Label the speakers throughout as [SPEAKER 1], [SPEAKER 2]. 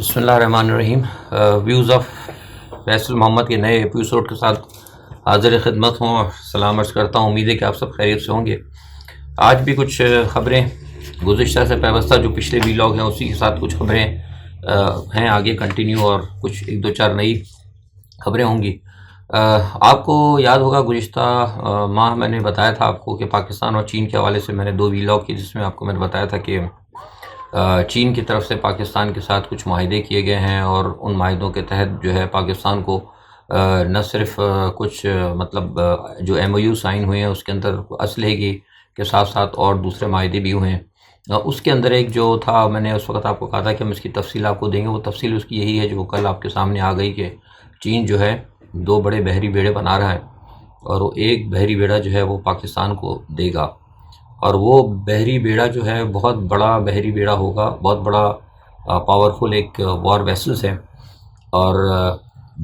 [SPEAKER 1] بسم اللہ الرحمن الرحیم۔ ویوز آف فیصل محمد کے نئے ایپیسوڈ کے ساتھ حاضر خدمت ہوں اور سلام عرض کرتا ہوں۔ امید ہے کہ آپ سب خیریت سے ہوں گے۔ آج بھی کچھ خبریں گزشتہ سے پیوستہ جو پچھلے ویلاگ ہیں اسی کے ساتھ کچھ خبریں ہیں آگے کنٹینیو، اور کچھ ایک دو چار نئی خبریں ہوں گی۔ آپ کو یاد ہوگا گزشتہ ماہ میں نے بتایا تھا آپ کو کہ پاکستان اور چین کے حوالے سے میں نے 2 ویلاگ کی، جس میں آپ کو میں نے بتایا تھا کہ چین کی طرف سے پاکستان کے ساتھ کچھ معاہدے کیے گئے ہیں، اور ان معاہدوں کے تحت جو ہے پاکستان کو نہ صرف کچھ مطلب جو MOU سائن ہوئے ہیں اس کے اندر اسلحے کی کے ساتھ ساتھ اور دوسرے معاہدے بھی ہوئے ہیں۔ اس کے اندر ایک جو تھا، میں نے اس وقت آپ کو کہا تھا کہ ہم اس کی تفصیل آپ کو دیں گے، وہ تفصیل اس کی یہی ہے جو کل آپ کے سامنے آ گئی کہ چین جو ہے 2 بڑے بحری بیڑے بنا رہا ہے، اور وہ ایک بحری بیڑا جو ہے وہ پاکستان کو دے گا، اور وہ بحری بیڑا جو ہے بہت بڑا بحری بیڑا ہوگا، بہت بڑا پاورفل ایک وار ویسلز ہے، اور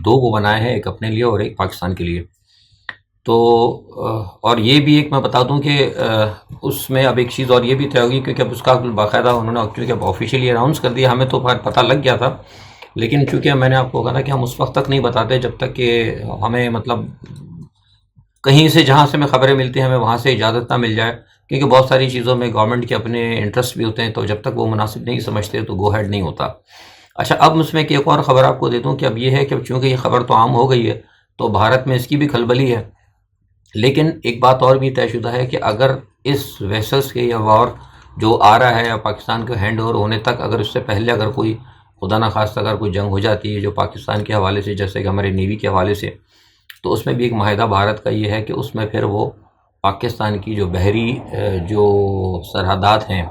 [SPEAKER 1] 2 وہ بنائے ہیں، ایک اپنے لیے اور ایک پاکستان کے لیے۔ تو اور یہ بھی ایک میں بتا دوں کہ اس میں اب ایک چیز اور یہ بھی طے ہوگی، کیونکہ اب اس کا باقاعدہ انہوں نے کیونکہ اب آفیشیلی اناؤنس کر دیا، ہمیں تو پتہ لگ گیا تھا، لیکن چونکہ میں نے آپ کو کہا تھا کہ ہم اس وقت تک نہیں بتاتے جب تک کہ ہمیں مطلب کہیں سے جہاں سے ہمیں خبریں ملتی ہیں ہمیں وہاں سے اجازت نہ مل جائے، کیونکہ بہت ساری چیزوں میں گورنمنٹ کے اپنے انٹرسٹ بھی ہوتے ہیں، تو جب تک وہ مناسب نہیں سمجھتے تو گو ہیڈ نہیں ہوتا۔ اچھا، اب اس میں ایک اور خبر آپ کو دے دوں کہ اب یہ ہے کہ چونکہ یہ خبر تو عام ہو گئی ہے تو بھارت میں اس کی بھی کھلبلی ہے، لیکن ایک بات اور بھی طے شدہ ہے کہ اگر اس ویسلز کے یا وار جو آ رہا ہے پاکستان کے ہینڈ اوور ہونے تک، اگر اس سے پہلے اگر کوئی خدا نخواستہ اگر کوئی جنگ ہو جاتی ہے جو پاکستان کے حوالے سے، جیسے کہ ہمارے نیوی کے حوالے سے، تو اس میں بھی ایک معاہدہ بھارت کا یہ ہے کہ اس میں پھر وہ پاکستان کی جو بحری جو سرحدات ہیں،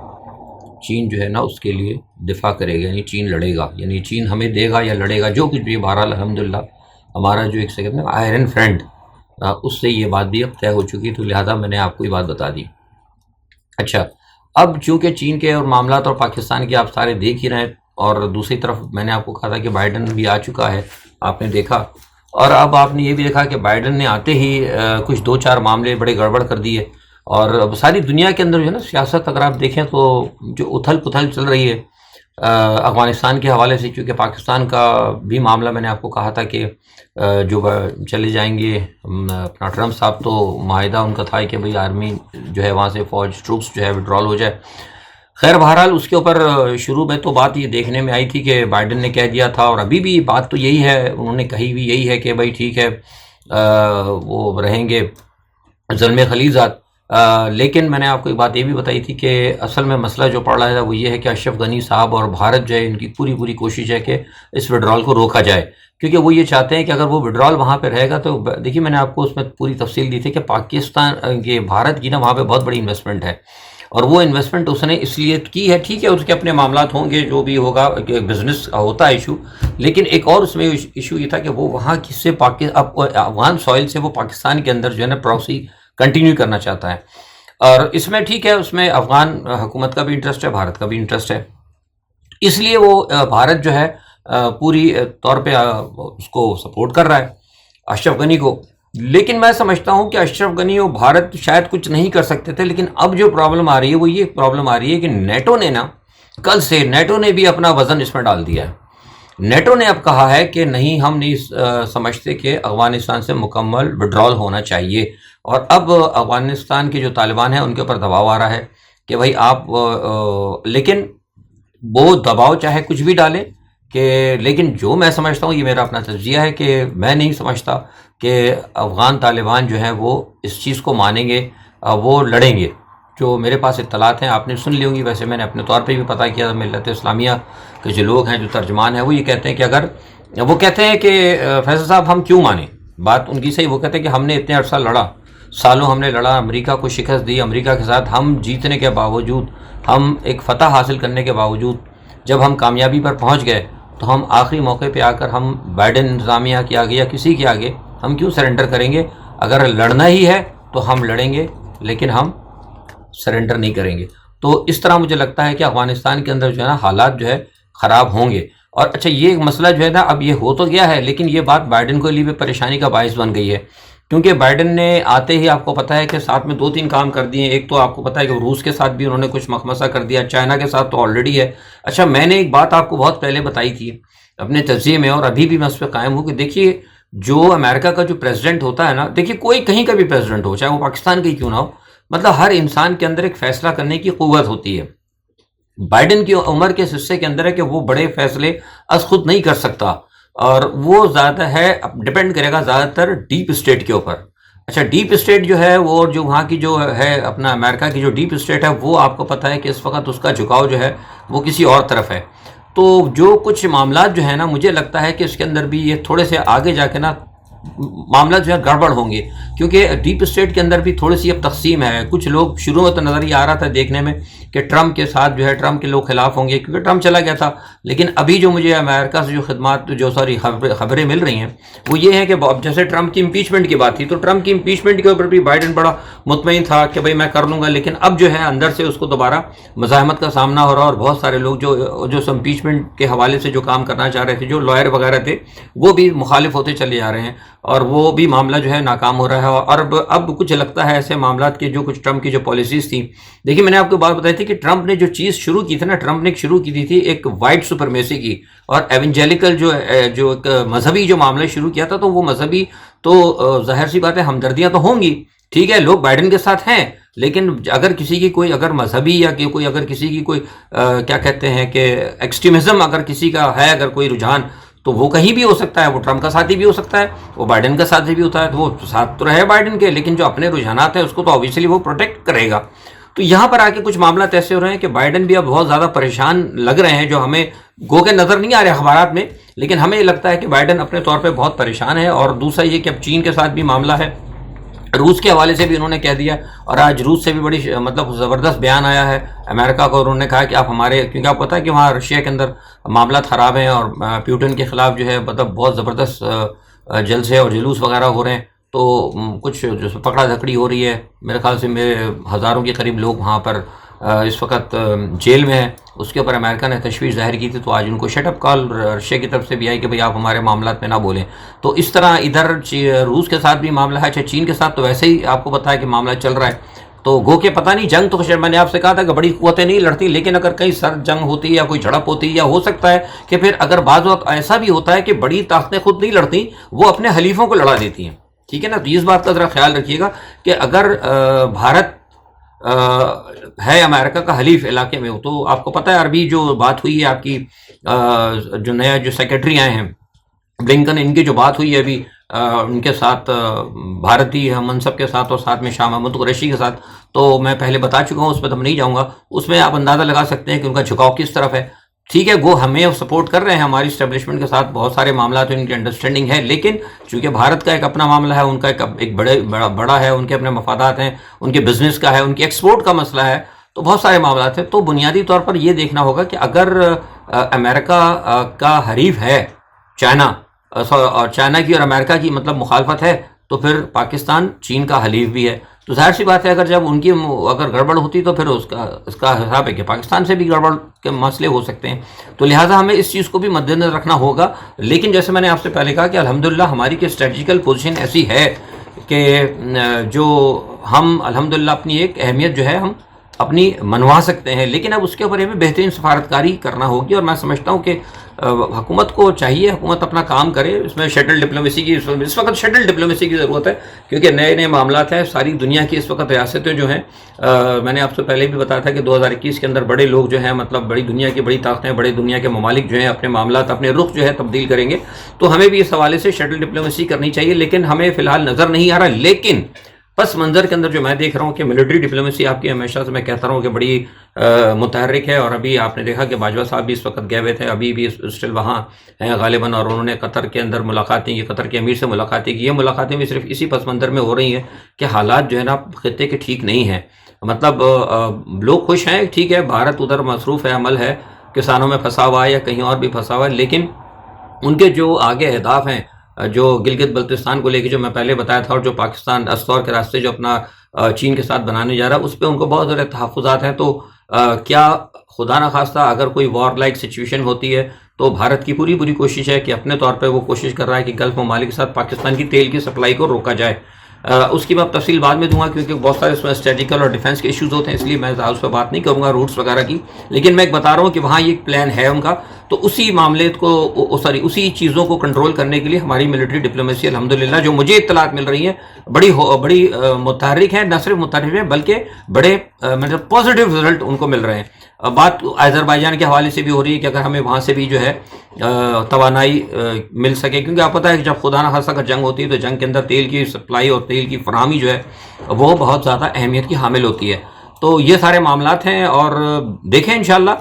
[SPEAKER 1] چین جو ہے نا اس کے لیے دفاع کرے گا، یعنی چین لڑے گا، یعنی چین ہمیں دے گا یا لڑے گا جو کچھ بھی۔ بہرحال الحمدللہ ہمارا جو ایک سیکنڈ میں آئرن فرینڈ، اس سے یہ بات بھی اب طے ہو چکی، تو لہٰذا میں نے آپ کو یہ بات بتا دی۔ اچھا، اب چونکہ چین کے اور معاملات اور پاکستان کے آپ سارے دیکھ ہی رہے ہیں، اور دوسری طرف میں نے آپ کو کہا تھا کہ بائیڈن بھی آ چکا ہے، آپ نے دیکھا، اور اب آپ نے یہ بھی دیکھا کہ بائیڈن نے آتے ہی کچھ 2-4 معاملے بڑے گڑبڑ کر دیے، اور اب ساری دنیا کے اندر جو ہے نا سیاست اگر آپ دیکھیں تو جو اتھل پتھل چل رہی ہے افغانستان کے حوالے سے، چونکہ پاکستان کا بھی معاملہ میں نے آپ کو کہا تھا کہ جو چلے جائیں گے اپنا ٹرمپ صاحب، تو معاہدہ ان کا تھا کہ بھئی آرمی جو ہے وہاں سے فوج ٹروپس جو ہے وڈرال ہو جائے۔ خیر بہرحال اس کے اوپر شروع میں تو بات یہ دیکھنے میں آئی تھی کہ بائیڈن نے کہہ دیا تھا، اور ابھی بھی بات تو یہی ہے، انہوں نے کہی بھی یہی ہے کہ بھائی ٹھیک ہے وہ رہیں گے زلم خلیزات، لیکن میں نے آپ کو ایک بات یہ بھی بتائی تھی کہ اصل میں مسئلہ جو پڑ رہا ہے وہ یہ ہے کہ اشرف غنی صاحب اور بھارت جو ہے ان کی پوری کوشش ہے کہ اس وڈرال کو روکا جائے، کیونکہ وہ یہ چاہتے ہیں کہ اگر وہ وڈرال وہاں پہ رہے گا تو دیکھیے میں نے آپ کو اس میں پوری تفصیل دی تھی کہ پاکستان کے بھارت کی نا وہاں پہ بہت بڑی انویسٹمنٹ ہے، اور وہ انویسٹمنٹ اس نے اس لیے کی ہے، ٹھیک ہے اس کے اپنے معاملات ہوں گے جو بھی ہوگا، بزنس ہوتا ہے ایشو، لیکن ایک اور اس میں ایشو یہ تھا کہ وہ وہاں کس سے افغان سوائل سے وہ پاکستان کے اندر جو ہے نا پراکسی کنٹینیو کرنا چاہتا ہے، اور اس میں ٹھیک ہے اس میں افغان حکومت کا بھی انٹرسٹ ہے، بھارت کا بھی انٹرسٹ ہے، اس لیے وہ بھارت جو ہے پوری طور پہ اس کو سپورٹ کر رہا ہے اشرف غنی کو۔ لیکن میں سمجھتا ہوں کہ اشرف غنی اور بھارت شاید کچھ نہیں کر سکتے تھے، لیکن اب جو پرابلم آ رہی ہے وہ یہ پرابلم آ رہی ہے کہ نیٹو نے نا کل سے نیٹو نے بھی اپنا وزن اس میں ڈال دیا ہے۔ نیٹو نے اب کہا ہے کہ نہیں، ہم نہیں سمجھتے کہ افغانستان سے مکمل وڈرال ہونا چاہیے، اور اب افغانستان کے جو طالبان ہیں ان کے اوپر دباؤ آ رہا ہے کہ بھائی آپ لیکن وہ دباؤ چاہے کچھ بھی ڈالیں کہ، لیکن جو میں سمجھتا ہوں، یہ میرا اپنا تجزیہ ہے کہ میں نہیں سمجھتا کہ افغان طالبان جو ہیں وہ اس چیز کو مانیں گے، وہ لڑیں گے۔ جو میرے پاس اطلاعات ہیں آپ نے سن لی ہوں گی، ویسے میں نے اپنے طور پہ بھی پتہ کیا، ملت اسلامیہ کے جو لوگ ہیں جو ترجمان ہیں وہ یہ کہتے ہیں کہ اگر وہ کہتے ہیں کہ فیصل صاحب ہم کیوں مانیں، بات ان کی صحیح، وہ کہتے ہیں کہ ہم نے اتنے عرصہ لڑا، سالوں ہم نے لڑا، امریکہ کو شکست دی، امریکہ کے ساتھ ہم جیتنے کے باوجود، ہم ایک فتح حاصل کرنے کے باوجود جب ہم کامیابی پر پہنچ گئے تو ہم آخری موقع پہ آ کر ہم بائیڈن انتظامیہ کے آگے یا کسی کے آگے ہم کیوں سرنڈر کریں گے؟ اگر لڑنا ہی ہے تو ہم لڑیں گے، لیکن ہم سرنڈر نہیں کریں گے۔ تو اس طرح مجھے لگتا ہے کہ افغانستان کے اندر جو ہے نا حالات جو ہے خراب ہوں گے، اور اچھا یہ مسئلہ جو ہے نا اب یہ ہو تو گیا ہے، لیکن یہ بات بائیڈن کے لیے بھی پریشانی کا باعث بن گئی ہے کیونکہ بائیڈن نے آتے ہی آپ کو پتہ ہے کہ ساتھ میں 2-3 کام کر دیے. ایک تو آپ کو پتہ ہے کہ روس کے ساتھ بھی انہوں نے کچھ مخمسہ کر دیا, چائنا کے ساتھ تو آلریڈی ہے. اچھا, میں نے ایک بات آپ کو بہت پہلے بتائی تھی اپنے تجزیے میں, اور ابھی بھی میں اس پہ قائم ہوں, کہ دیکھیے جو امریکہ کا جو پریزیڈنٹ ہوتا ہے نا, دیکھیے کوئی کہیں کا بھی پریزیڈنٹ ہو, چاہے وہ پاکستان کا ہی کیوں نہ ہو, مطلب ہر انسان کے اندر ایک فیصلہ کرنے کی قوت ہوتی ہے. بائیڈن کی عمر کے حصے کے اندر ہے کہ وہ بڑے فیصلے از خود نہیں کر سکتا, اور وہ زیادہ ہے ڈپینڈ کرے گا زیادہ تر ڈیپ اسٹیٹ کے اوپر. اچھا, ڈیپ اسٹیٹ جو ہے وہ جو وہاں کی جو ہے اپنا امریکہ کی جو ڈیپ اسٹیٹ ہے, وہ آپ کو پتہ ہے کہ اس وقت اس کا جھکاؤ جو ہے وہ کسی اور طرف ہے. تو جو کچھ معاملات جو ہیں نا, مجھے لگتا ہے کہ اس کے اندر بھی یہ تھوڑے سے آگے جا کے نا معاملات جو ہے گڑبڑ ہوں گے, کیونکہ ڈیپ اسٹیٹ کے اندر بھی تھوڑی سی اب تقسیم ہے. کچھ لوگ شروع میں تو نظر یہ آ رہا تھا دیکھنے میں کہ ٹرمپ کے ساتھ جو ہے ٹرمپ کے لوگ خلاف ہوں گے, کیونکہ ٹرمپ چلا گیا تھا. لیکن ابھی جو مجھے امریکہ سے جو خبریں مل رہی ہیں وہ یہ ہیں کہ جیسے ٹرمپ کی امپیچمنٹ کی بات تھی, تو ٹرمپ کی امپیچمنٹ کے اوپر بھی بائیڈن بڑا مطمئن تھا کہ بھائی میں کر لوں گا, لیکن اب جو ہے اندر سے اس کو دوبارہ مزاحمت کا سامنا ہو رہا, اور بہت سارے لوگ جو امپیچمنٹ کے حوالے سے جو کام کرنا چاہ رہے تھے, جو لائر وغیرہ تھے, وہ بھی مخالف ہوتے چلے جا رہے ہیں, اور وہ بھی معاملہ جو ہے ناکام ہو رہا ہے. اور اب کچھ لگتا ہے ایسے معاملات کے جو کچھ ٹرمپ کی جو پالیسیز تھیں, دیکھیے میں نے آپ کو بات بتائی تھی کہ ٹرمپ نے جو چیز شروع کی تھی نا, ٹرمپ نے شروع کی تھی ایک وائٹ سپرمیسی کی, اور ایونجیلیکل جو ایک مذہبی جو معاملہ شروع کیا تھا, تو وہ مذہبی تو ظاہر سی بات ہے ہمدردیاں تو ہوں گی, ٹھیک ہے, لوگ بائیڈن کے ساتھ ہیں, لیکن اگر کسی کی کوئی اگر مذہبی یا کوئی اگر کسی کی کوئی کیا کہتے ہیں کہ ایکسٹریمزم اگر کسی کا ہے, اگر کوئی رجحان, تو وہ کہیں بھی ہو سکتا ہے. وہ ٹرمپ کا ساتھی بھی ہو سکتا ہے, وہ بائیڈن کا ساتھی بھی ہوتا ہے, تو وہ ساتھ تو رہے بائیڈن کے, لیکن جو اپنے رجحانات ہیں اس کو تو آبویسلی وہ پروٹیکٹ کرے گا. تو یہاں پر آ کے کچھ معاملات ایسے ہو رہے ہیں کہ بائیڈن بھی اب بہت زیادہ پریشان لگ رہے ہیں, جو ہمیں گو کے نظر نہیں آ رہے اخبارات میں, لیکن ہمیں یہ لگتا ہے کہ بائیڈن اپنے طور پہ بہت پریشان ہے. اور دوسرا یہ کہ اب چین کے ساتھ بھی معاملہ ہے, روس کے حوالے سے بھی انہوں نے کہہ دیا, اور آج روس سے بھی بڑی مطلب زبردست بیان آیا ہے امریکہ کو, اور انہوں نے کہا کہ آپ ہمارے, کیونکہ آپ پتہ ہے کہ وہاں رشیا کے اندر معاملات خراب ہیں, اور پیوٹن کے خلاف جو ہے مطلب بہت زبردست جلسے اور جلوس وغیرہ ہو رہے ہیں, تو کچھ جو پکڑا دھکڑی ہو رہی ہے. میرے خیال سے میرے ہزاروں کے قریب لوگ وہاں پر اس وقت جیل میں ہیں. اس کے اوپر امریکہ نے تشویش ظاہر کی تھی, تو آج ان کو شٹ اپ کال رشیا کی طرف سے بھی آئی کہ بھئی آپ ہمارے معاملات میں نہ بولیں. تو اس طرح ادھر روس کے ساتھ بھی معاملہ ہے, اچھا چین کے ساتھ تو ویسے ہی آپ کو پتہ ہے کہ معاملہ چل رہا ہے. تو گو کہ پتہ نہیں جنگ, تو میں نے آپ سے کہا تھا کہ بڑی قوتیں نہیں لڑتی, لیکن اگر کہیں سر جنگ ہوتی ہے یا کوئی جھڑپ ہوتی ہے, یا ہو سکتا ہے کہ پھر اگر بعض وقت ایسا بھی ہوتا ہے کہ بڑی طاقتیں خود نہیں لڑتی, وہ اپنے حلیفوں کو لڑا دیتی ہیں, ٹھیک ہے نا. تو اس بات کا ذرا خیال رکھیے گا کہ اگر بھارت ہے امریکہ کا حلیف علاقے میں ہو, تو آپ کو پتہ ہے عربی جو بات ہوئی ہے آپ کی جو نیا جو سیکرٹری آئے ہیں بلنکن, ان کی جو بات ہوئی ہے ابھی ان کے ساتھ بھارتی منصب کے ساتھ, اور ساتھ میں شاہ محمود قریشی کے ساتھ, تو میں پہلے بتا چکا ہوں, اس پہ تو نہیں جاؤں گا. اس میں آپ اندازہ لگا سکتے ہیں کہ ان کا جھکاؤ کس طرف ہے, ٹھیک ہے. وہ ہمیں سپورٹ کر رہے ہیں, ہماری اسٹیبلشمنٹ کے ساتھ بہت سارے معاملات ان کی انڈرسٹینڈنگ ہے, لیکن چونکہ بھارت کا ایک اپنا معاملہ ہے, ان کا ایک بڑا ہے, ان کے اپنے مفادات ہیں, ان کے بزنس کا ہے, ان کے ایکسپورٹ کا مسئلہ ہے, تو بہت سارے معاملات ہیں. تو بنیادی طور پر یہ دیکھنا ہوگا کہ اگر امریکہ کا حریف ہے چائنا, اور چائنا کی اور امریکہ کی مطلب مخالفت ہے, تو پھر پاکستان چین کا حلیف بھی ہے. تو ظاہر سی بات ہے اگر جب ان کی اگر گڑبڑ ہوتی, تو پھر اس کا حساب ہے کہ پاکستان سے بھی گڑبڑ کے مسئلے ہو سکتے ہیں. تو لہٰذا ہمیں اس چیز کو بھی مد نظر رکھنا ہوگا. لیکن جیسے میں نے آپ سے پہلے کہا کہ الحمدللہ ہماری کی اسٹریٹجیکل پوزیشن ایسی ہے کہ جو ہم الحمدللہ اپنی ایک اہمیت جو ہے ہم اپنی منوا سکتے ہیں, لیکن اب اس کے اوپر ہمیں بہترین سفارتکاری کرنا ہوگی. اور میں سمجھتا ہوں کہ حکومت کو چاہیے, حکومت اپنا کام کرے. اس میں شٹل ڈپلومیسی کی اس وقت شٹل ڈپلومیسی کی ضرورت ہے, کیونکہ نئے نئے معاملات ہیں. ساری دنیا کی اس وقت ریاستیں جو ہیں, میں نے آپ سے پہلے بھی بتایا تھا کہ 2021 کے اندر بڑے لوگ جو ہیں, مطلب بڑی دنیا کی بڑی طاقتیں, بڑے دنیا کے ممالک جو ہیں اپنے معاملات, اپنے رخ جو ہے تبدیل کریں گے. تو ہمیں بھی اس حوالے سے شٹل ڈپلومیسی کرنی چاہیے, لیکن ہمیں فی الحال نظر نہیں آ رہا. لیکن پس منظر کے اندر جو میں دیکھ رہا ہوں کہ ملٹری ڈپلومیسی آپ کی ہمیشہ سے میں کہتا رہا ہوں کہ بڑی متحرک ہے. اور ابھی آپ نے دیکھا کہ باجوہ صاحب بھی اس وقت گئے ہوئے تھے, ابھی بھی اسٹل وہاں ہیں غالباً, اور انہوں نے قطر کے اندر ملاقاتیں کی, قطر کے امیر سے ملاقاتیں کی. یہ ملاقاتیں بھی صرف اسی پس منظر میں ہو رہی ہیں کہ حالات جو ہے نا خطے کے ٹھیک نہیں ہیں. مطلب لوگ خوش ہیں, ٹھیک ہے, بھارت ادھر مصروف ہے, عمل ہے, کسانوں میں پھنسا ہوا ہے یا کہیں اور بھی پھنسا ہوا ہے, لیکن ان کے جو آگے اہداف ہیں, جو گلگت بلتستان کو لے کے جو میں پہلے بتایا تھا, اور جو پاکستان استور کے راستے جو اپنا چین کے ساتھ بنانے جا رہا ہے, اس پہ ان کو بہت زیادہ تحفظات ہیں. تو کیا خدا نخواستہ اگر کوئی وار لائک سچویشن ہوتی ہے, تو بھارت کی پوری کوشش ہے کہ اپنے طور پہ وہ کوشش کر رہا ہے کہ گلف ممالک کے ساتھ پاکستان کی تیل کی سپلائی کو روکا جائے. اس کی میں تفصیل بعد میں دوں گا کیونکہ بہت سارے اس میں اسٹریٹجیکل اور ڈیفینس کے ایشوز ہوتے ہیں، اس لیے میں اس پہ بات نہیں کروں گا روٹس وغیرہ کی، لیکن میں ایک بتا رہا ہوں کہ وہاں یہ پلان ہے ان کا. تو اسی معاملے کو اسی چیزوں کو کنٹرول کرنے کے لیے ہماری ملٹری ڈپلومیسی الحمدللہ جو مجھے اطلاعات مل رہی ہیں بڑی متحرک ہیں، نہ صرف متحرک ہیں بلکہ بڑے مطلب پازیٹیو رزلٹ ان کو مل رہے ہیں. بات آذربائیجان کے حوالے سے بھی ہو رہی ہے کہ اگر ہمیں وہاں سے بھی جو ہے توانائی مل سکے، کیونکہ آپ پتہ ہے کہ جب خدا نہ خاصہ اگر جنگ ہوتی ہے تو جنگ کے اندر تیل کی سپلائی اور تیل کی فراہمی جو ہے وہ بہت زیادہ اہمیت کی حامل ہوتی ہے. تو یہ سارے معاملات ہیں اور دیکھیں انشاءاللہ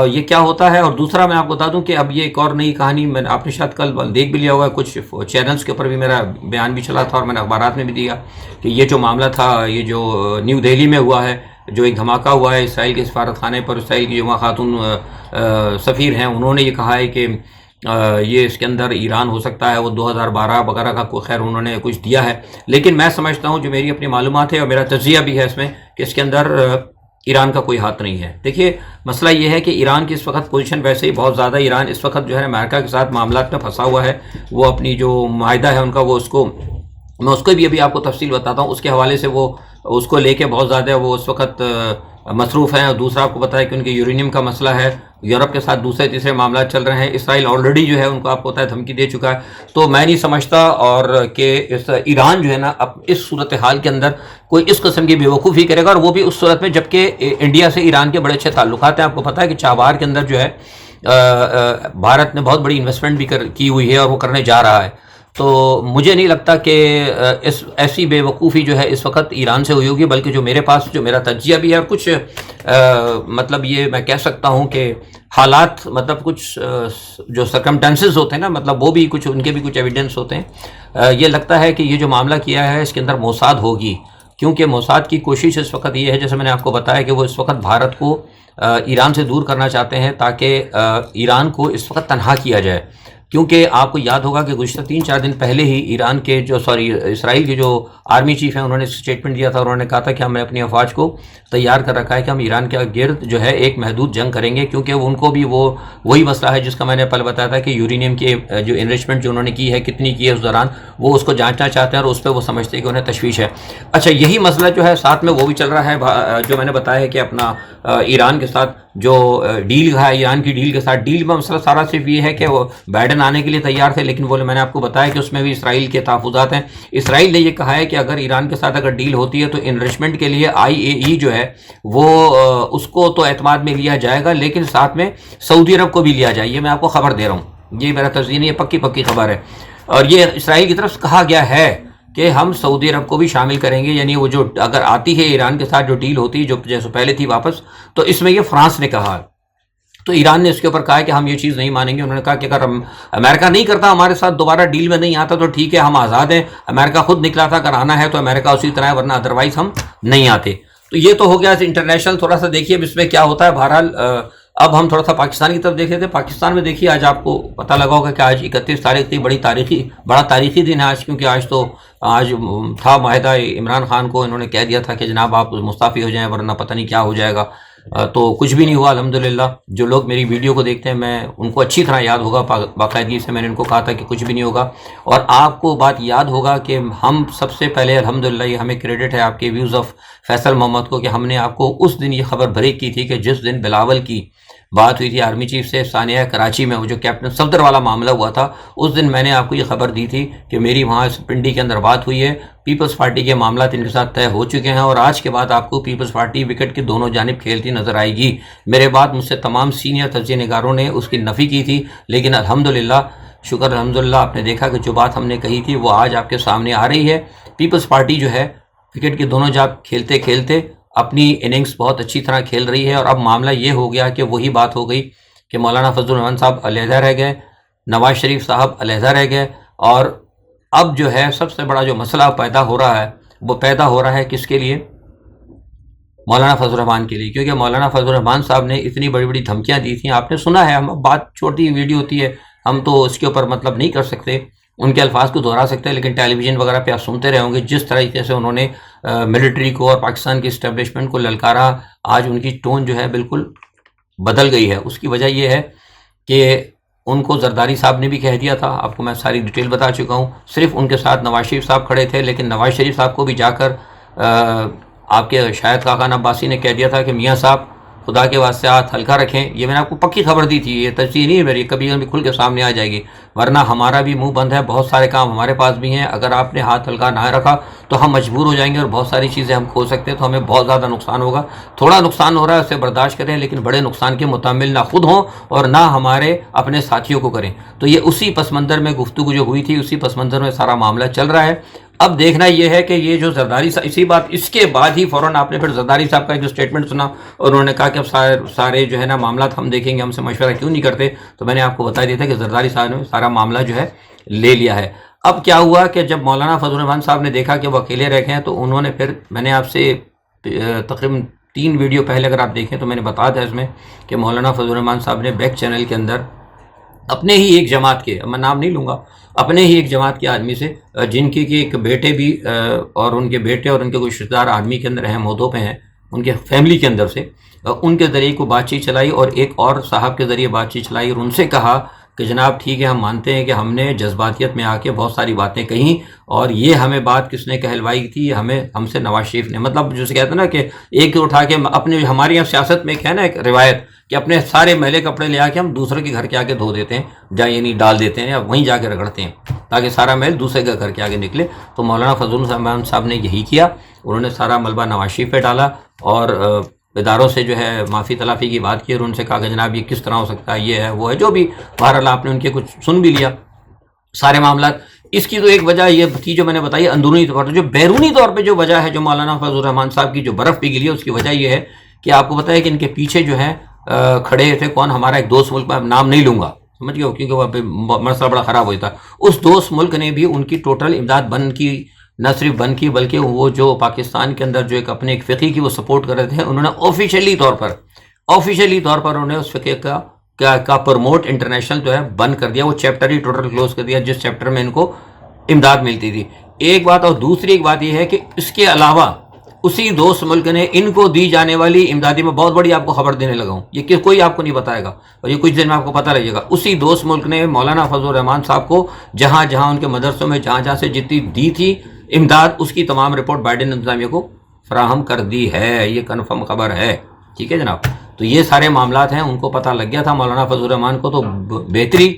[SPEAKER 1] یہ کیا ہوتا ہے. اور دوسرا میں آپ کو بتا دوں کہ اب یہ ایک اور نئی کہانی آپ نے شاید کل دیکھ بھی لیا ہوگا، کچھ چینلز کے اوپر بھی میرا بیان بھی چلا تھا اور میں نے اخبارات میں بھی دیا کہ یہ جو معاملہ تھا، یہ جو نیو دہلی میں ہوا ہے، جو ایک دھماکہ ہوا ہے اسرائیل کے سفارت خانے پر، اسرائیل کی جو وہاں خاتون سفیر ہیں انہوں نے یہ کہا ہے کہ یہ اس کے اندر ایران ہو سکتا ہے، وہ 2012 وغیرہ کا خیر انہوں نے کچھ دیا ہے. لیکن میں سمجھتا ہوں جو میری اپنی معلومات ہے اور میرا تجزیہ بھی ہے اس میں کہ اس کے اندر ایران کا کوئی ہاتھ نہیں ہے. دیکھیے مسئلہ یہ ہے کہ ایران کی اس وقت پوزیشن ویسے ہی بہت زیادہ، ایران اس وقت جو ہے امریکہ کے ساتھ معاملات میں پھنسا ہوا ہے. وہ اپنی جو معاہدہ ہے ان کا، وہ میں اس کو بھی ابھی آپ کو تفصیل بتاتا ہوں، اس کے حوالے سے وہ اس کو لے کے بہت زیادہ وہ اس وقت مصروف ہیں. اور دوسرا آپ کو پتہ ہے کہ ان کے یورینیم کا مسئلہ ہے، یورپ کے ساتھ دوسرے تیسرے معاملات چل رہے ہیں. اسرائیل آلریڈی جو ہے ان کو آپ کو پتہ ہے دھمکی دے چکا ہے. تو میں نہیں سمجھتا اور کہ ایران جو ہے نا اب اس صورتحال کے اندر کوئی اس قسم کی بیوقوفی کرے گا، اور وہ بھی اس صورت میں جبکہ انڈیا سے ایران کے بڑے اچھے تعلقات ہیں. آپ کو پتہ ہے کہ چابہار کے اندر جو ہے بھارت نے بہت بڑی انویسٹمنٹ بھی کی ہوئی ہے اور وہ کرنے جا رہا ہے. تو مجھے نہیں لگتا کہ ایسی بے وقوفی جو ہے اس وقت ایران سے ہوئی ہوگی، بلکہ جو میرے پاس جو میرا تجزیہ بھی ہے اور کچھ مطلب یہ میں کہہ سکتا ہوں کہ حالات مطلب کچھ جو سرکمٹنسز ہوتے ہیں نا، مطلب وہ بھی کچھ ان کے بھی کچھ ایویڈنس ہوتے ہیں. یہ لگتا ہے کہ یہ جو معاملہ کیا ہے اس کے اندر موساد ہوگی، کیونکہ موساد کی کوشش اس وقت یہ ہے جیسے میں نے آپ کو بتایا کہ وہ اس وقت بھارت کو ایران سے دور کرنا چاہتے ہیں تاکہ ایران کو اس وقت تنہا کیا جائے. کیونکہ آپ کو یاد ہوگا کہ گزشتہ 3-4 دن پہلے ہی ایران کے اسرائیل کے جو آرمی چیف ہیں انہوں نے اسٹیٹمنٹ دیا تھا، انہوں نے کہا تھا کہ ہم نے اپنی افواج کو تیار کر رکھا ہے کہ ہم ایران کے گرد جو ہے ایک محدود جنگ کریں گے، کیونکہ ان کو بھی وہی مسئلہ ہے جس کا میں نے پہلے بتایا تھا کہ یورینیم کی جو انریچمنٹ جو انہوں نے کی ہے کتنی کی ہے اس دوران، وہ اس کو جانچنا چاہتے ہیں اور اس پہ وہ سمجھتے ہیں کہ انہیں تشویش ہے. اچھا یہی مسئلہ جو ہے ساتھ میں وہ بھی چل رہا ہے جو میں نے بتایا ہے کہ اپنا ایران کے ساتھ جو ڈیل ہے، ایران کی ڈیل کے ساتھ ڈیل میں مسئلہ سارا صرف یہ ہے کہ وہ بائیڈن آنے کے لیے تیار تھے، لیکن میں نے آپ کو بتایا کہ اس میں بھی اسرائیل کے تحفظات ہیں. اسرائیل نے یہ کہا ہے کہ اگر ایران کے ساتھ اگر ڈیل ہوتی ہے تو انریچمنٹ کے لیے IAEA جو ہے وہ اس کو تو اعتماد میں لیا جائے گا، لیکن ساتھ میں سعودی عرب کو بھی لیا جائے. یہ میں آپ کو خبر دے رہا ہوں، یہ میرا تجزیہ نہیں ہے، پکی خبر ہے. اور یہ اسرائیل کی طرف سے کہا گیا ہے کہ ہم سعودی عرب کو بھی شامل کریں گے، یعنی وہ جو اگر آتی ہے ایران کے ساتھ جو ڈیل ہوتی ہے جو جیسے پہلے تھی واپس، تو اس میں یہ فرانس نے کہا. تو ایران نے اس کے اوپر کہا کہ ہم یہ چیز نہیں مانیں گے. انہوں نے کہا کہ اگر امریکہ نہیں کرتا ہمارے ساتھ دوبارہ ڈیل میں نہیں آتا تو ٹھیک ہے، ہم آزاد ہیں. امریکہ خود نکلا تھا، اگر آنا ہے تو امریکہ اسی طرح ہے، ورنہ ادروائز ہم نہیں آتے. تو یہ تو ہو گیا انٹرنیشنل. تھوڑا سا دیکھیے اب اس میں کیا ہوتا ہے. بہرحال اب ہم تھوڑا سا پاکستان کی طرف دیکھ رہے تھے. پاکستان میں دیکھیے آج آپ کو پتہ لگا ہوگا کہ آج 31 تاریخ تھی، بڑا تاریخی دن ہے آج، کیونکہ آج تھا معاہدہ عمران خان کو انہوں نے کہہ دیا تھا کہ جناب آپ مستعفی ہو جائیں ورنہ پتہ نہیں کیا ہو جائے گا. تو کچھ بھی نہیں ہوا الحمدللہ. جو لوگ میری ویڈیو کو دیکھتے ہیں میں ان کو اچھی طرح یاد ہوگا، باقاعدگی سے میں نے ان کو کہا تھا کہ کچھ بھی نہیں ہوگا. اور آپ کو بات یاد ہوگا کہ ہم سب سے پہلے الحمدللہ یہ ہمیں کریڈٹ ہے آپ کے ویوز آف فیصل محمد کو کہ ہم نے آپ کو اس دن یہ خبر بریک کی تھی کہ جس دن بلاول کی بات ہوئی تھی آرمی چیف سے ثانیہ کراچی میں، وہ جو کیپٹن صفدر والا معاملہ ہوا تھا، اس دن میں نے آپ کو یہ خبر دی تھی کہ میری وہاں پنڈی کے اندر بات ہوئی ہے، پیپلز پارٹی کے معاملات ان کے ساتھ طے ہو چکے ہیں اور آج کے بعد آپ کو پیپلز پارٹی وکٹ کے دونوں جانب کھیلتی نظر آئے گی. میرے بعد مجھ سے تمام سینئر تجزیہ نگاروں نے اس کی نفی کی تھی، لیکن الحمدللہ شکر الحمدللہ آپ نے دیکھا کہ جو بات ہم نے کہی تھی وہ آج آپ کے سامنے آ رہی ہے. پیپلز پارٹی جو ہے وکٹ کے دونوں جانب کھیلتے کھیلتے اپنی اننگز بہت اچھی طرح کھیل رہی ہے. اور اب معاملہ یہ ہو گیا کہ وہی بات ہو گئی کہ مولانا فضل الرحمان صاحب علیحدہ رہ گئے، نواز شریف صاحب علیحدہ رہ گئے، اور اب جو ہے سب سے بڑا جو مسئلہ پیدا ہو رہا ہے وہ پیدا ہو رہا ہے کس کے لیے؟ مولانا فضل الرحمان کے لیے. کیونکہ مولانا فضل الرحمان صاحب نے اتنی بڑی بڑی دھمکیاں دی تھیں، آپ نے سنا ہے. ہم بات چھوٹی ویڈیو ہوتی ہے، ہم تو اس کے اوپر مطلب نہیں کر سکتے، ان کے الفاظ کو دہرا سکتے ہیں، لیکن ٹیلی ویژن وغیرہ پہ آپ سنتے رہے ہوں گے جس طریقے سے انہوں نے ملٹری کو اور پاکستان کی اسٹیبلشمنٹ کو للکارا. آج ان کی ٹون جو ہے بالکل بدل گئی ہے. اس کی وجہ یہ ہے کہ ان کو زرداری صاحب نے بھی کہہ دیا تھا، آپ کو میں ساری ڈیٹیل بتا چکا ہوں. صرف ان کے ساتھ نواز شریف صاحب کھڑے تھے، لیکن نواز شریف صاحب کو بھی جا کر آپ کے شاہد خاقان عباسی نے کہہ دیا تھا کہ میاں صاحب خدا کے واسطے ہاتھ ہلکا رکھیں. یہ میں نے آپ کو پکی خبر دی تھی، یہ تجزیہ نہیں ہے میری، کبھی کبھی کھل کے سامنے آ جائے گی، ورنہ ہمارا بھی منہ بند ہے، بہت سارے کام ہمارے پاس بھی ہیں. اگر آپ نے ہاتھ ہلکا نہ رکھا تو ہم مجبور ہو جائیں گے اور بہت ساری چیزیں ہم کھو سکتے ہیں، تو ہمیں بہت زیادہ نقصان ہوگا. تھوڑا نقصان ہو رہا ہے اسے برداشت کریں، لیکن بڑے نقصان کے متحمل نہ خود ہوں اور نہ ہمارے اپنے ساتھیوں کو کریں. تو یہ اسی پس منظر میں گفتگو جو ہوئی تھی، اسی پس منظر میں سارا معاملہ چل رہا ہے. اب دیکھنا یہ ہے کہ یہ جو زرداری صاحب، اسی بات اس کے بعد ہی فوراً آپ نے پھر زرداری صاحب کا جو سٹیٹمنٹ سنا اور انہوں نے کہا کہ اب سارے جو ہے نا معاملات ہم دیکھیں گے، ہم سے مشورہ کیوں نہیں کرتے. تو میں نے آپ کو بتا دیا تھا کہ زرداری صاحب نے سارا معاملہ جو ہے لے لیا ہے. اب کیا ہوا کہ جب مولانا فضل الرحمان صاحب نے دیکھا کہ وہ اکیلے رہ گئے ہیں، تو انہوں نے پھر، میں نے آپ سے تقریباً 3 ویڈیو پہلے اگر آپ دیکھیں تو میں نے بتا دیا اس میں کہ مولانا فضل الرحمان صاحب نے بیک چینل کے اندر اپنے ہی ایک جماعت کے، میں نام نہیں لوں گا، اپنے ہی ایک جماعت کے آدمی سے، جن کی ایک بیٹے بھی اور ان کے بیٹے اور ان کے کچھ رشتہ دار آدمی کے اندر اہم عہدوں پہ ہیں، ان کے فیملی کے اندر سے، ان کے ذریعے کو بات چیت چلائی اور ایک اور صاحب کے ذریعے بات چیت چلائی اور ان سے کہا کہ جناب ٹھیک ہے، ہم مانتے ہیں کہ ہم نے جذباتیت میں آ کے بہت ساری باتیں کہیں، اور یہ ہمیں بات کس نے کہلوائی تھی، ہم سے نواز شریف نے. مطلب جسے کہتے ہیں نا کہ ایک اٹھا کے اپنے، ہمارے یہاں سیاست میں ایک ہے نا ایک روایت کہ اپنے سارے میلے کپڑے لے آ کے ہم دوسرے کے گھر کے آگے دھو دیتے ہیں، یعنی ڈال دیتے ہیں یا وہیں جا کے رگڑتے ہیں تاکہ سارا میل دوسرے کے گھر کے آگے نکلے. تو مولانا فضل الرحمان صاحب نے یہی کیا، انہوں نے سارا ملبہ نواز شریف پہ ڈالا اور اداروں سے جو ہے معافی تلافی کی بات کی اور ان سے کہا کہ جناب یہ کس طرح ہو سکتا ہے، یہ ہے وہ ہے، جو بھی بہرحال آپ نے ان کے کچھ سن بھی لیا سارے معاملات. اس کی تو ایک وجہ یہ تھی جو میں نے بتائی اندرونی طور پر. جو بیرونی طور پہ جو وجہ ہے جو مولانا فضل الرحمان صاحب کی جو برف پگھلی ہے، اس کی وجہ یہ ہے کہ آپ کو پتہ ہے کہ ان کے پیچھے جو ہے کھڑے تھے کون، ہمارا ایک دوست ملک، میں نام نہیں لوں گا، سمجھ گئے ہو، کیونکہ وہ مسئلہ بڑا خراب ہوتا. اس دوست ملک نے بھی ان کی ٹوٹل امداد بند کی، نہ صرف بند کی بلکہ وہ جو پاکستان کے اندر جو ایک اپنے ایک فقی کی وہ سپورٹ کر رہے تھے، انہوں نے آفیشیلی طور پر انہوں نے اس فقے کا پروموٹ انٹرنیشنل جو ہے بند کر دیا، وہ چیپٹر ہی ٹوٹل کلوز کر دیا جس چیپٹر میں ان کو امداد ملتی تھی. ایک بات. اور دوسری ایک بات یہ ہے کہ اس کے علاوہ اسی دوست ملک نے ان کو دی جانے والی امدادی میں بہت بڑی آپ کو خبر دینے لگا ہوں، یہ کوئی آپ کو نہیں بتائے گا اور یہ کچھ دن میں آپ کو پتہ لگے گا. اسی دوست ملک نے مولانا فضل الرحمان صاحب کو جہاں جہاں ان کے مدرسوں میں جہاں سے جتنی دی تھی امداد، اس کی تمام رپورٹ بائیڈن انتظامیہ کو فراہم کر دی ہے، یہ کنفرم خبر ہے. ٹھیک ہے جناب. تو یہ سارے معاملات ہیں، ان کو پتہ لگ گیا تھا مولانا فضل الرحمان کو. تو بہتری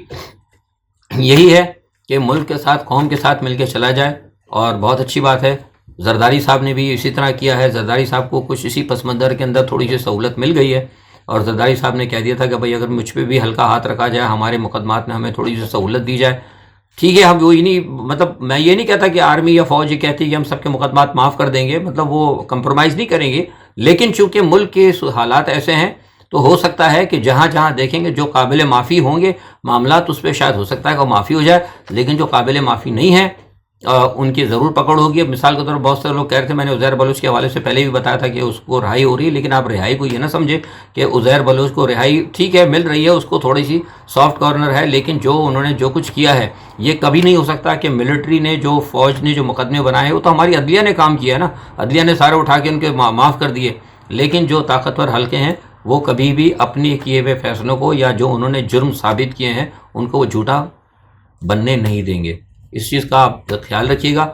[SPEAKER 1] یہی ہے کہ ملک کے ساتھ، قوم کے ساتھ مل کے چلا جائے، اور بہت اچھی بات ہے. زرداری صاحب نے بھی اسی طرح کیا ہے. زرداری صاحب کو کچھ اسی پس منظر کے اندر تھوڑی سی سہولت مل گئی ہے، اور زرداری صاحب نے کہہ دیا تھا کہ بھائی اگر مجھ پہ بھی ہلکا ہاتھ رکھا جائے، ہمارے مقدمات میں ہمیں تھوڑی سی سہولت دی جائے، ٹھیک ہے. ہم وہی نہیں، مطلب میں یہ نہیں کہتا کہ آرمی یا فوج یہ کہتی کہ ہم سب کے مقدمات معاف کر دیں گے، مطلب وہ کمپرومائز نہیں کریں گے، لیکن چونکہ ملک کے حالات ایسے ہیں تو ہو سکتا ہے کہ جہاں جہاں دیکھیں گے جو قابل معافی ہوں گے معاملات، اس پہ شاید ہو سکتا ہے کہ وہ معافی ہو جائے، لیکن جو قابل معافی نہیں ہیں ان کی ضرور پکڑ ہوگی. مثال کے طور پر بہت سے لوگ کہہ رہے تھے، میں نے عزیر بلوچ کے حوالے سے پہلے بھی بتایا تھا کہ اس کو رہائی ہو رہی ہے، لیکن آپ رہائی کو یہ نہ سمجھے کہ عزیر بلوچ کو رہائی ٹھیک ہے مل رہی ہے، اس کو تھوڑی سی سافٹ کارنر ہے، لیکن جو انہوں نے جو کچھ کیا ہے یہ کبھی نہیں ہو سکتا کہ ملٹری نے، جو فوج نے جو مقدمے بنائے ہیں، وہ تو ہماری عدلیہ نے کام کیا ہے نا، عدلیہ نے سارے اٹھا کے ان کے معاف کر دیے. لیکن جو طاقتور حلقے ہیں وہ کبھی بھی اپنے کیے ہوئے فیصلوں کو یا جو انہوں نے جرم ثابت کیے ہیں ان کو وہ جھوٹا بننے نہیں دیں گے. اس چیز کا آپ خیال رکھیے گا.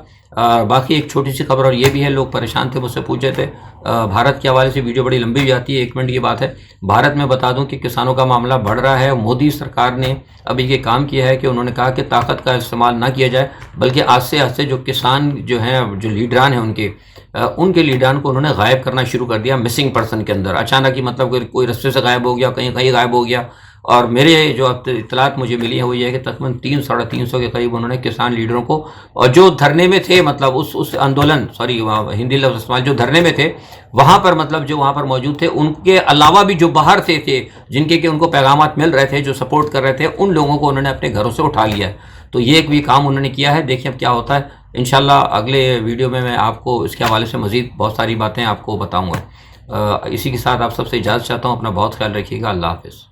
[SPEAKER 1] باقی ایک چھوٹی سی خبر اور یہ بھی ہے، لوگ پریشان تھے، مجھ سے پوچھ رہے تھے بھارت کے حوالے سے، ویڈیو بڑی لمبی ہو جاتی ہے، 1 منٹ کی بات ہے. بھارت میں بتا دوں کہ کسانوں کا معاملہ بڑھ رہا ہے. مودی سرکار نے ابھی یہ کام کیا ہے کہ انہوں نے کہا کہ طاقت کا استعمال نہ کیا جائے، بلکہ آہستہ آہستہ جو کسان جو ہیں، جو لیڈران ہیں ان کے لیڈران کو انہوں نے غائب کرنا شروع کر دیا مسنگ پرسن کے اندر. اچانک ہی مطلب کوئی رستے سے غائب ہو گیا، کہیں غائب ہو گیا. اور میرے جو اطلاعات مجھے ملی ہیں وہ یہ ہے کہ تقریباً 300-350 کے قریب انہوں نے کسان لیڈروں کو، اور جو دھرنے میں تھے، مطلب اس آندولن، ہندی لفظ استعمال، جو دھرنے میں تھے وہاں پر، مطلب جو وہاں پر موجود تھے، ان کے علاوہ بھی جو باہر سے تھے جن کے کہ ان کو پیغامات مل رہے تھے، جو سپورٹ کر رہے تھے، ان لوگوں کو انہوں نے اپنے گھروں سے اٹھا لیا ہے. تو یہ ایک بھی کام انہوں نے کیا ہے. دیکھیں اب کیا ہوتا ہے. انشاءاللہ اگلے ویڈیو میں آپ کو اس کے حوالے سے مزید بہت ساری باتیں آپ کو بتاؤں گا. اسی کے ساتھ آپ سب سے اجازت چاہتا ہوں. اپنا بہت خیال رکھیے گا. اللہ حافظ.